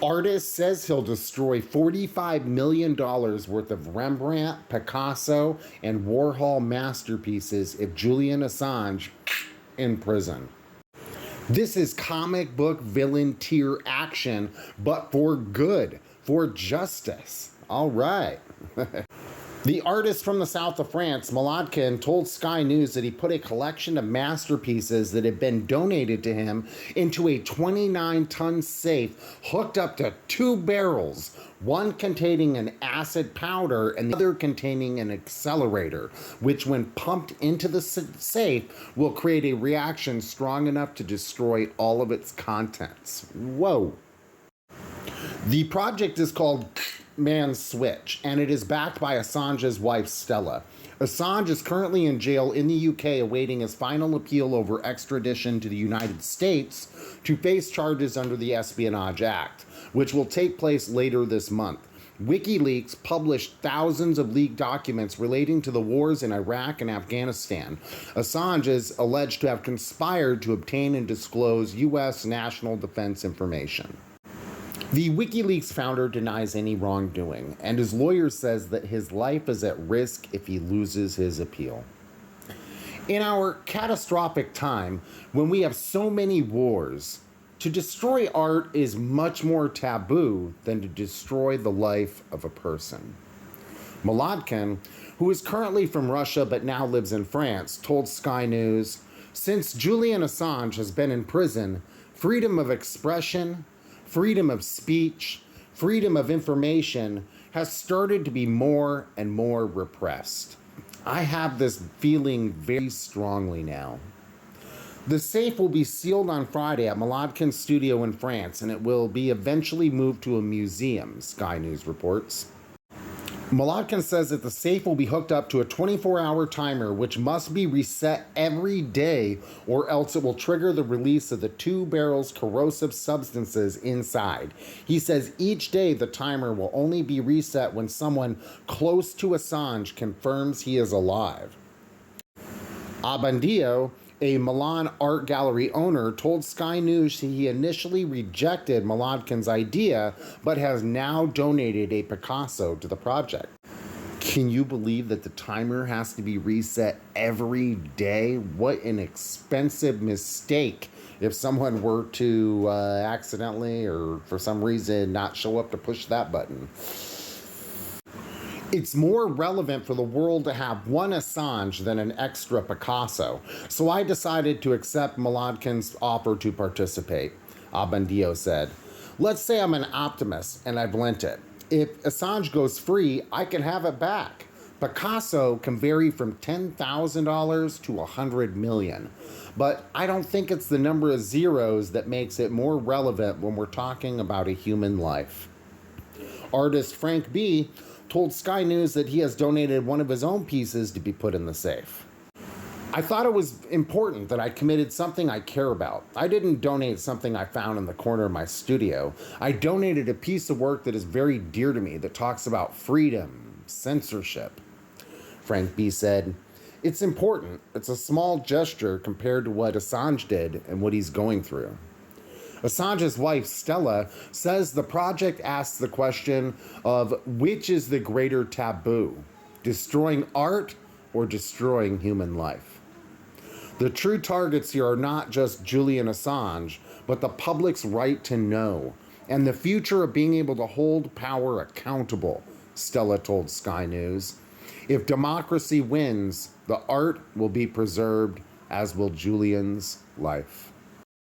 Artist says he'll destroy $45 million worth of Rembrandt, Picasso, and Warhol masterpieces if Julian Assange in prison. This is comic book villain tier action, but for good, for justice. All right. The artist from the south of France, Maladkin, told Sky News that he put a collection of masterpieces that had been donated to him into a 29-ton safe hooked up to two barrels, one containing an acid powder and the other containing an accelerator, which when pumped into the safe will create a reaction strong enough to destroy all of its contents. Whoa. The project is called Man Switch, and it is backed by Assange's wife, Stella. Assange is currently in jail in the UK awaiting his final appeal over extradition to the United States to face charges under the Espionage Act, which will take place later this month. WikiLeaks published thousands of leaked documents relating to the wars in Iraq and Afghanistan. Assange is alleged to have conspired to obtain and disclose U.S. national defense information. The WikiLeaks founder denies any wrongdoing, and his lawyer says that his life is at risk if he loses his appeal. In our catastrophic time, when we have so many wars, to destroy art is much more taboo than to destroy the life of a person. Maladkin, who is currently from Russia but now lives in France, told Sky News, "Since Julian Assange has been in prison, freedom of expression, freedom of speech, freedom of information has started to be more and more repressed. I have this feeling very strongly now." The safe will be sealed on Friday at Maladkin's studio in France, and it will be eventually moved to a museum, Sky News reports. Maladkin says that the safe will be hooked up to a 24-hour timer, which must be reset every day, or else it will trigger the release of the two barrels corrosive substances inside. He says each day the timer will only be reset when someone close to Assange confirms he is alive. Abbondio, a Milan art gallery owner, told Sky News he initially rejected Maladkin's idea, but has now donated a Picasso to the project. Can you believe that the timer has to be reset every day? What an expensive mistake if someone were to accidentally or for some reason not show up to push that button. It's more relevant for the world to have one Assange than an extra Picasso, so I decided to accept Maladkin's offer to participate, Abbondio said. Let's say I'm an optimist and I've lent it. If Assange goes free, I can have it back. Picasso can vary from $10,000 to $100 million, but I don't think it's the number of zeros that makes it more relevant when we're talking about a human life. Artist Frank B. told Sky News that he has donated one of his own pieces to be put in the safe. I thought it was important that I committed something I care about. I didn't donate something I found in the corner of my studio. I donated a piece of work that is very dear to me that talks about freedom, censorship. Frank B. said, "It's important. It's a small gesture compared to what Assange did and what he's going through." Assange's wife, Stella, says the project asks the question of which is the greater taboo, destroying art or destroying human life. The true targets here are not just Julian Assange, but the public's right to know and the future of being able to hold power accountable, Stella told Sky News. If democracy wins, the art will be preserved, as will Julian's life.